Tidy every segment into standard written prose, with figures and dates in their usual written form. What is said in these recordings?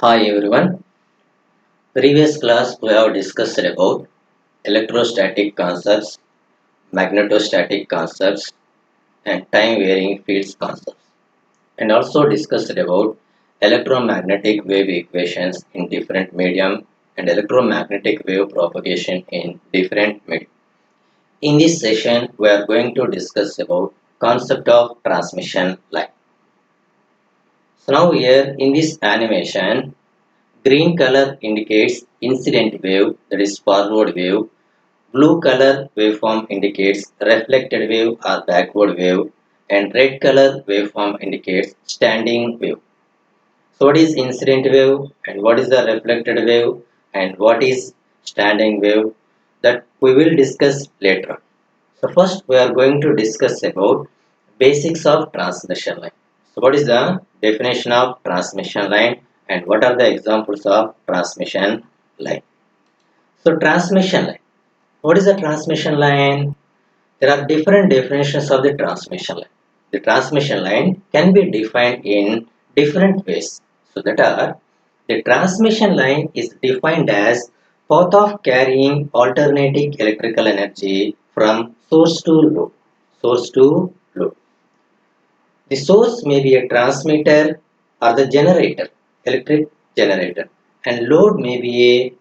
Hi everyone. Previous class we have discussed about electrostatic concepts, magnetostatic concepts, and time varying fields concepts, and also discussed about electromagnetic wave equations in different medium and electromagnetic wave propagation in different medium. In this session, we are going to discuss about concept of transmission line. So now here in this animation, green color indicates incident wave, that is forward wave. Blue color waveform indicates reflected wave or backward wave, and red color waveform indicates standing wave. So what is incident wave and what is the reflected wave and what is standing wave, that we will discuss later on. So first we are going to discuss about basics of transmission line. So what is the definition of transmission line and what are the examples of transmission line? So transmission line. What is a transmission line? There are different definitions of the transmission line. The transmission line can be defined in different ways. So that are, the transmission line is defined as path of carrying alternating electrical energy from source to load. Source to load. The source may be a transmitter or the generator, electric generator, and load may be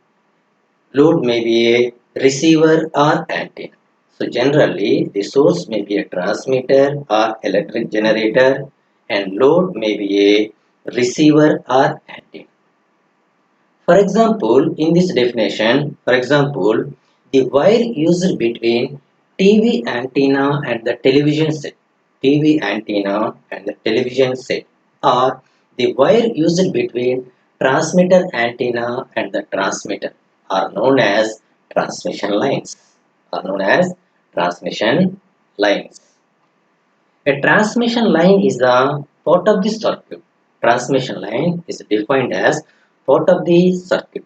a receiver or antenna. So generally, the source may be a transmitter or electric generator, and load may be a receiver or antenna. For example, in this definition, for example, the wire used between TV antenna and the television set, TV antenna and the television set, or the wire used between transmitter antenna and the transmitter are known as transmission lines. Are known as transmission lines. A transmission line is a part of the circuit. Transmission line is defined as part of the circuit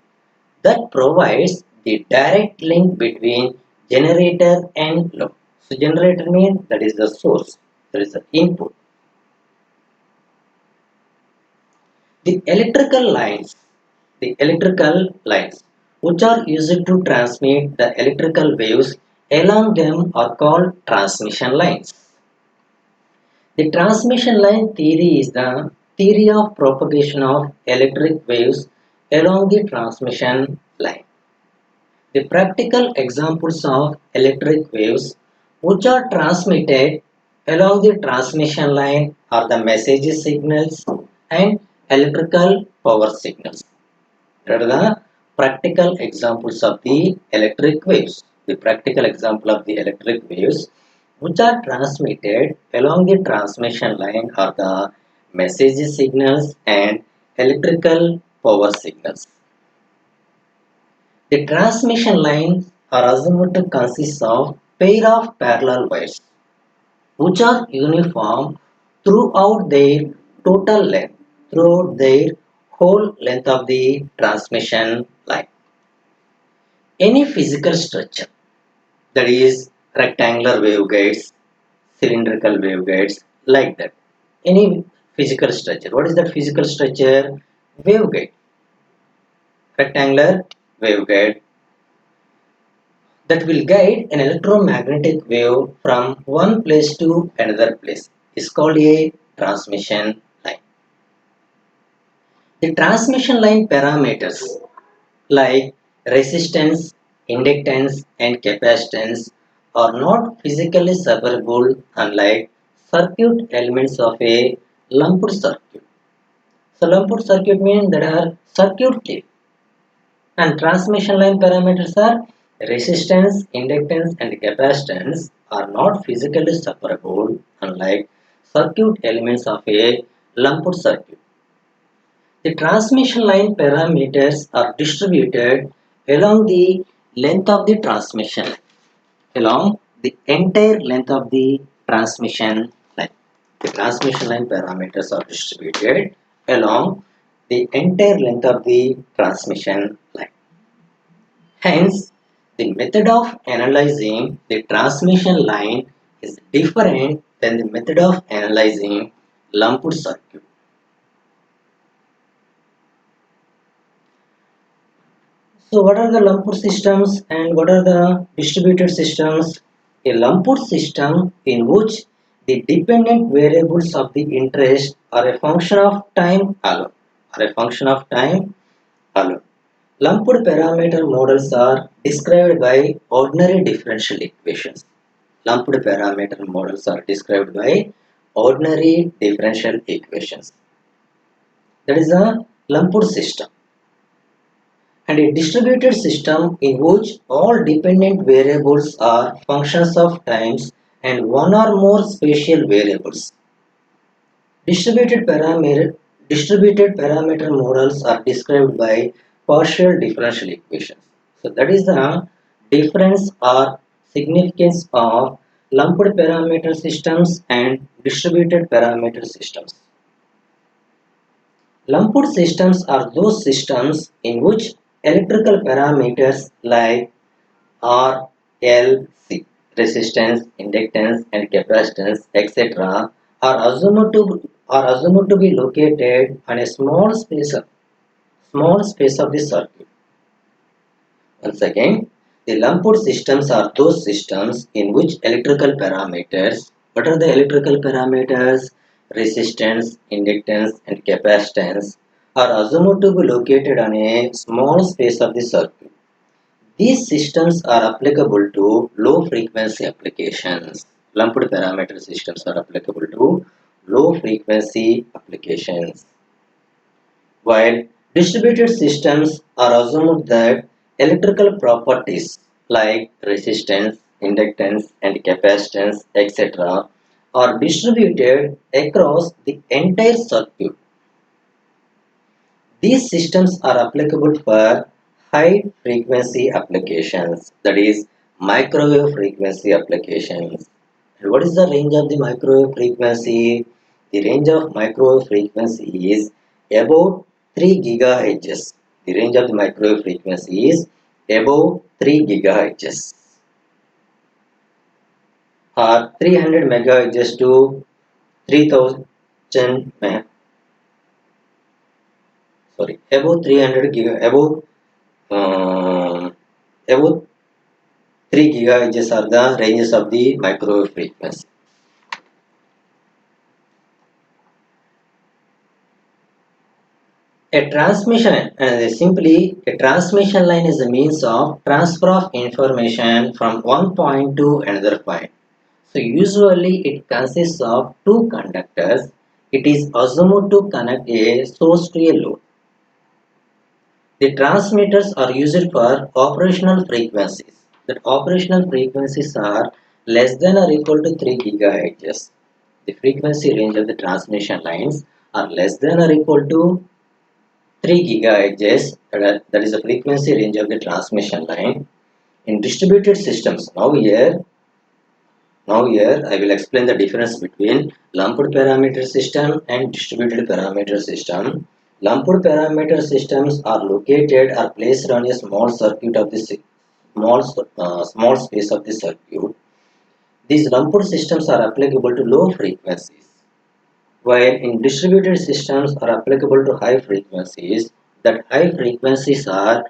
that provides the direct link between generator and load. So generator means that is the source, that is the input. The electrical lines which are used to transmit the electrical waves along them are called transmission lines. The transmission line theory is the theory of propagation of electric waves along the transmission line. The practical examples of electric waves which are transmitted along the transmission line are the message signals and electrical power signals. There are the practical examples of the electric waves. The practical example of the electric waves which are transmitted along the transmission line are the message signals and electrical power signals. The transmission lines are assumed to consist of pair of parallel wires which are uniform throughout their total length, throughout their whole length of the transmission line. Any physical structure, that is rectangular waveguides, cylindrical waveguides, like that. Any physical structure. What is that physical structure? Waveguide. Rectangular waveguide that will guide an electromagnetic wave from one place to another place is called a transmission line. The transmission line parameters like resistance, inductance, and capacitance are not physically separable, unlike circuit elements of a lumped circuit. So lumped circuit means there are circuit theory, and transmission line parameters are resistance, inductance, and capacitance are not physically separable, unlike circuit elements of a lumped circuit. The transmission line parameters are distributed along the length of the transmission line, along the entire length of the transmission line. The transmission line parameters are distributed along the entire length of the transmission line. Hence, the method of analyzing the transmission line is different than the method of analyzing lumped circuit. So what are the lumpur systems and what are the distributed systems? A lumpur system in which the dependent variables of the interest are a function of time alone. Are a function of time alone. Lumped parameter models are described by ordinary differential equations. Lumped parameter models are described by ordinary differential equations. That is a lumped system. And a distributed system in which all dependent variables are functions of times and one or more spatial variables. Distributed parameter distributed parameter models are described by partial differential equations. So that is the difference or significance of lumped parameter systems and distributed parameter systems. Lumped systems are those systems in which electrical parameters like R, L, C, resistance, inductance, and capacitance, etc., are assumed to be located on a small space of the circuit. Once again, the lumped systems are those systems in which electrical parameters. What are the electrical parameters? Resistance, inductance, and capacitance are assumed to be located on a small space of the circuit. These systems are applicable to low frequency applications. Lumped parameter systems are applicable to low frequency applications. While distributed systems are assumed that electrical properties like resistance, inductance, and capacitance, etc., are distributed across the entire circuit. These systems are applicable for high frequency applications, that is, microwave frequency applications. And what is the range of the microwave frequency? The range of microwave frequency is about 3 gigahertz. The range of the microwave frequency is about 3 gigahertz or 300 megahertz to 3000 above 300 giga um, above 3 gigahertz are the ranges of the microwave frequency. A transmission line is a means of transfer of information from one point to another point. So usually it consists of two conductors. It is assumed to connect a source to a load. The transmitters are used for operational frequencies. The operational frequencies are less than or equal to 3 gigahertz. The frequency range of the transmission lines are less than or equal to 3 gigahertz. That is the frequency range of the transmission line. In distributed systems, now here I will explain the difference between lumped parameter system and distributed parameter system. Lumped parameter systems are located or placed on a small circuit of the small space of the circuit. These lumped systems are applicable to low frequencies, while in distributed systems are applicable to high frequencies. That high frequencies are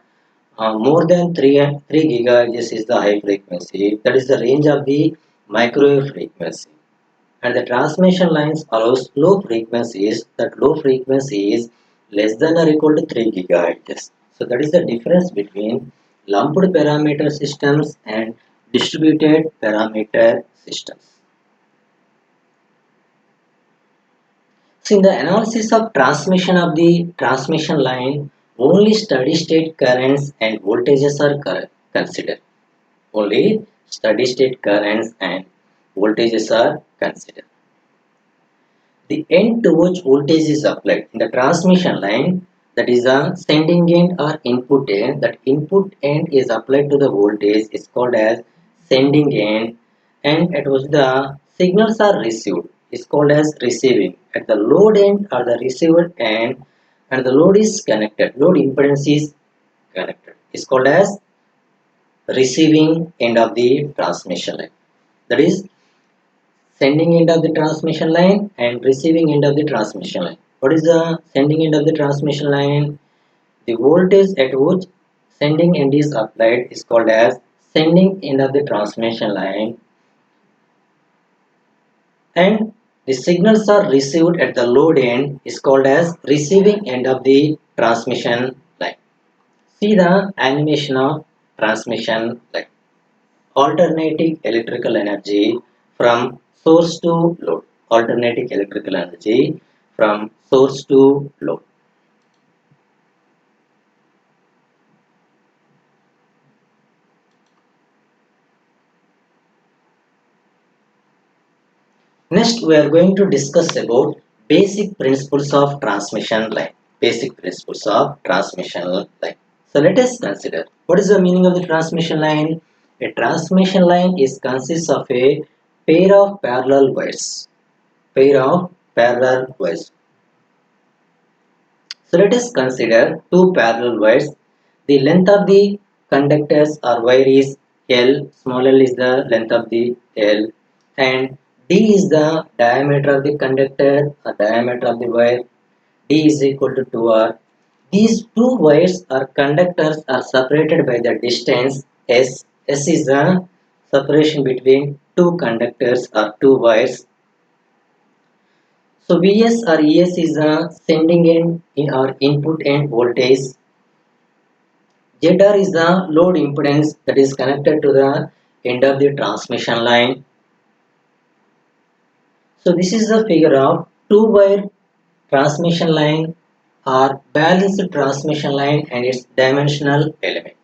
more than 3 gigahertz is the high frequency. That is the range of the microwave frequency. And the transmission lines allows low frequencies. That low frequency is less than or equal to 3 gigahertz. So that is the difference between lumped parameter systems and distributed parameter systems. So in the analysis of transmission of the transmission line, only steady state currents and voltages are considered. Only steady state currents and voltages are considered. The end to which voltage is applied in the transmission line, that is a sending end or input end, that input end is applied to the voltage is called as sending end, and at which the signals are received is called as receiving. At the load end or the receiver end, and the load is connected, load impedance is connected, is called as receiving end of the transmission line. That is sending end of the transmission line and receiving end of the transmission line. What is the sending end of the transmission line? The voltage at which sending end is applied is called as sending end of the transmission line, and the signals are received at the load end is called as receiving end of the transmission line. See the animation of transmission line. Alternating electrical energy from source to load. Alternating electrical energy from source to load. Next, we are going to discuss about basic principles of transmission line. Basic principles of transmission line. So let us consider what is the meaning of the transmission line. A transmission line is consists of a pair of parallel wires. Pair of parallel wires. So let us consider two parallel wires. The length of the conductors or wire is L, small l is the length of the L, and D is the diameter of the conductor or diameter of the wire. D is equal to 2R. These two wires or conductors are separated by the distance S. S is the separation between two conductors or two wires. So Vs or Es is the sending end or input end voltage. ZR is the load impedance that is connected to the end of the transmission line. So this is the figure of two-wire transmission line or balanced transmission line and its dimensional element.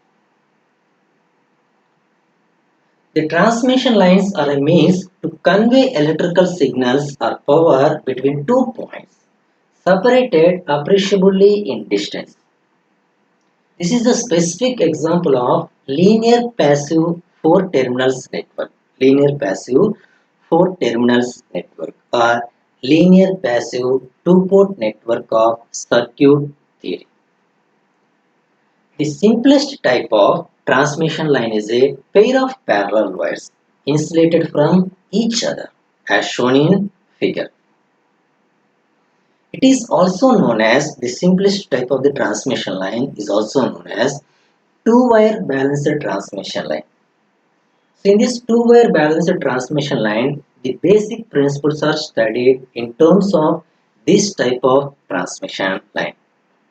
The transmission lines are a means to convey electrical signals or power between two points separated appreciably in distance. This is a specific example of linear passive four terminals network. Linear passive four terminals network or linear passive two-port network of circuit theory. The simplest type of transmission line is a pair of parallel wires insulated from each other as shown in figure. It is also known as the simplest type of the transmission line is also known as two-wire balanced transmission line. So in this two-wire balanced transmission line, the basic principles are studied in terms of this type of transmission line.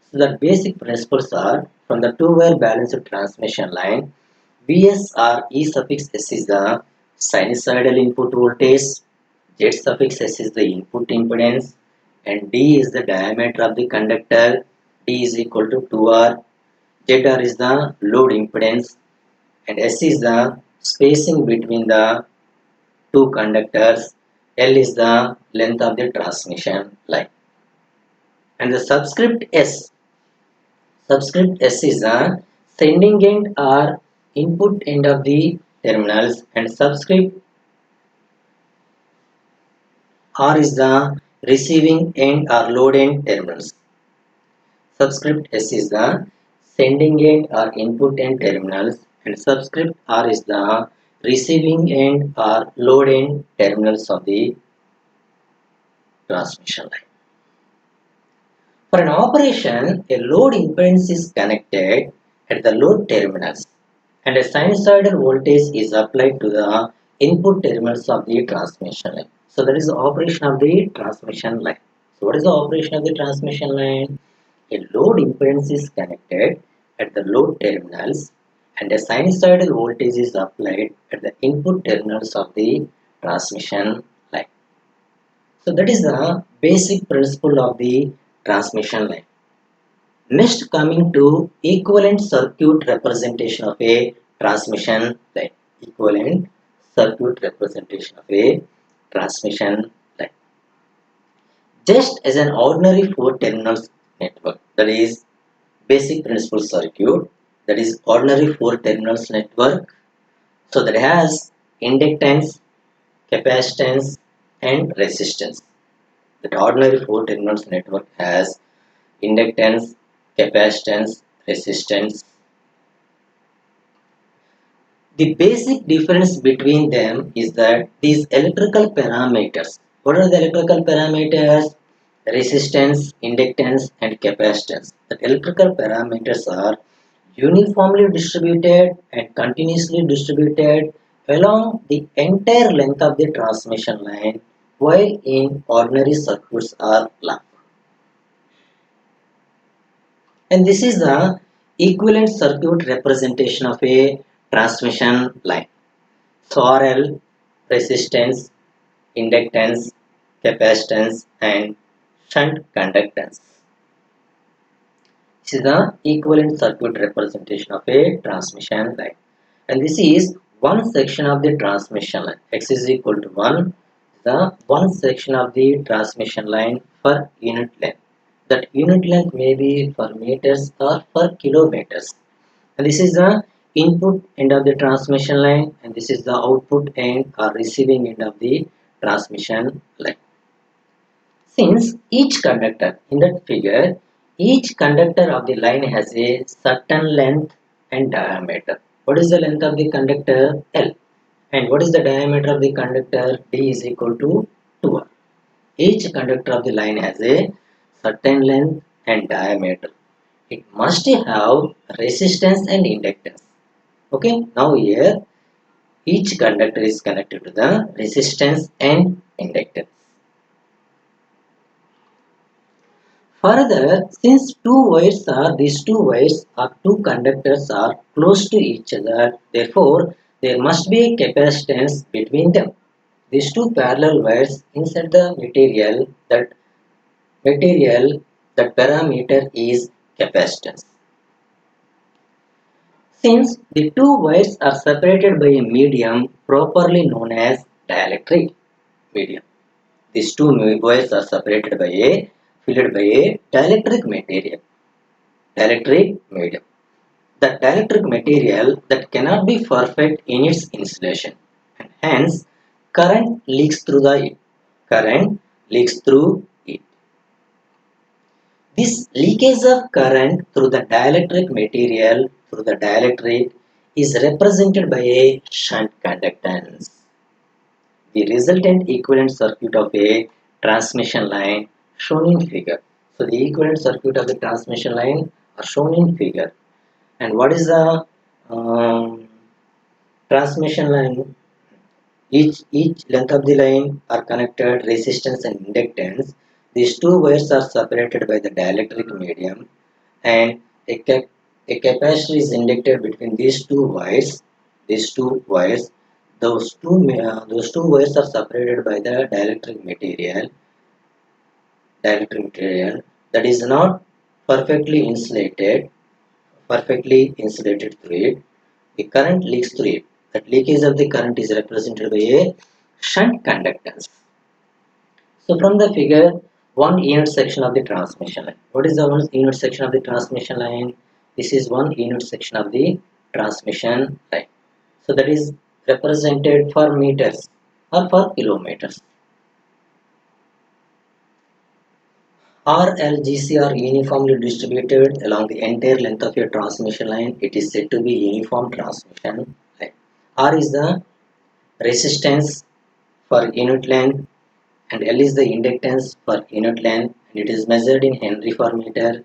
So the basic principles are from the two-wire balanced transmission line, Vs or E suffix S is the sinusoidal input voltage, Z suffix S is the input impedance, and D is the diameter of the conductor, D is equal to 2R, ZR is the load impedance, and S is the spacing between the two conductors, L is the length of the transmission line. And the subscript S is the sending end or input end of the terminals, and subscript R is the receiving end or load end terminals. Subscript S is the sending end or input end terminals, and subscript R is the receiving end or load end terminals of the transmission line. For an operation, a load impedance is connected at the load terminals and a sinusoidal voltage is applied to the input terminals of the transmission line. So that is the operation of the transmission line. So what is the operation of the transmission line? A load impedance is connected at the load terminals and a sinusoidal voltage is applied at the input terminals of the transmission line. So that is the basic principle of the transmission line. Next, coming to equivalent circuit representation of a transmission line. Equivalent circuit representation of a transmission line. Just as an ordinary four terminals network, that is basic principle circuit, that is ordinary four terminals network. So that has inductance, capacitance, and resistance. That ordinary four terminals network has inductance, capacitance, resistance. The basic difference between them is that these electrical parameters, what are the electrical parameters? Resistance, inductance, and capacitance. The electrical parameters are uniformly distributed and continuously distributed along the entire length of the transmission line, while in ordinary circuits are lap. And this is the equivalent circuit representation of a transmission line. So RL, resistance, inductance, capacitance, and shunt conductance. This is the equivalent circuit representation of a transmission line. And this is one section of the transmission line. X is equal to 1, the one section of the transmission line for unit length. That unit length may be for meters or for kilometers. And this is the input end of the transmission line, and this is the output end or receiving end of the transmission line. Since each conductor in that figure, each conductor of the line has a certain length and diameter. What is the length of the conductor? L. And what is the diameter of the conductor? D is equal to 2R. Each conductor of the line has a certain length and diameter. It must have resistance and inductance. Okay, now here each conductor is connected to the resistance and inductance. Further, since these two wires or two conductors are close to each other, therefore there must be a capacitance between them. These two parallel wires inside the material that parameter is capacitance. Since the two wires are separated by a medium properly known as dielectric medium. These two wires are separated by a filled by a dielectric material. Dielectric medium. The dielectric material that cannot be perfect in its insulation, and hence current leaks through it. Current leaks through it. This leakage of current through the dielectric material through the dielectric is represented by a shunt conductance. The resultant equivalent circuit of a transmission line shown in figure. So the equivalent circuit of the transmission line are shown in figure. And what is the transmission line? Each length of the line are connected resistance and inductance. These two wires are separated by the dielectric medium, and a capacitor is inducted between these two wires. These two wires, those two wires are separated by the dielectric material that is not perfectly insulated through it. The current leaks through it. That leakage of the current is represented by a shunt conductance. So from the figure, one unit section of the transmission line. What is the one unit section of the transmission line? This is one unit section of the transmission line. So that is represented for meters or for kilometers. RLGC are uniformly distributed along the entire length of your transmission line. It is said to be uniform transmission line. R is the resistance for unit length and L is the inductance for unit length, and it is measured in Henry per meter.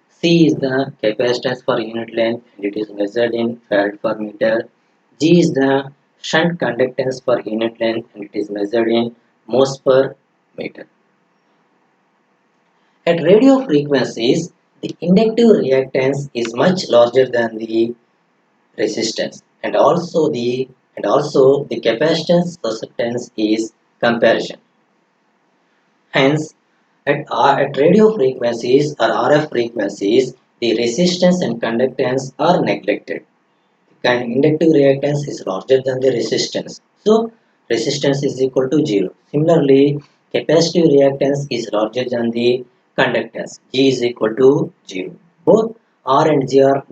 C is the capacitance for unit length and it is measured in Farad per meter. G is the shunt conductance for unit length and it is measured in Mohs per meter. At radio frequencies, the inductive reactance is much larger than the resistance, and also the capacitance susceptance is comparison. Hence, at radio frequencies or RF frequencies, the resistance and conductance are neglected. The inductive reactance is larger than the resistance. So, resistance is equal to 0. Similarly, capacitive reactance is larger than the conductance. G is equal to 0. Both R and G are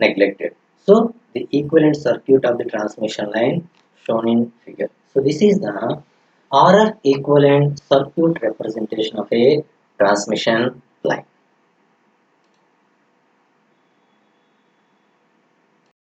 neglected. So, the equivalent circuit of the transmission line shown in figure. So, this is the RF equivalent circuit representation of a transmission line.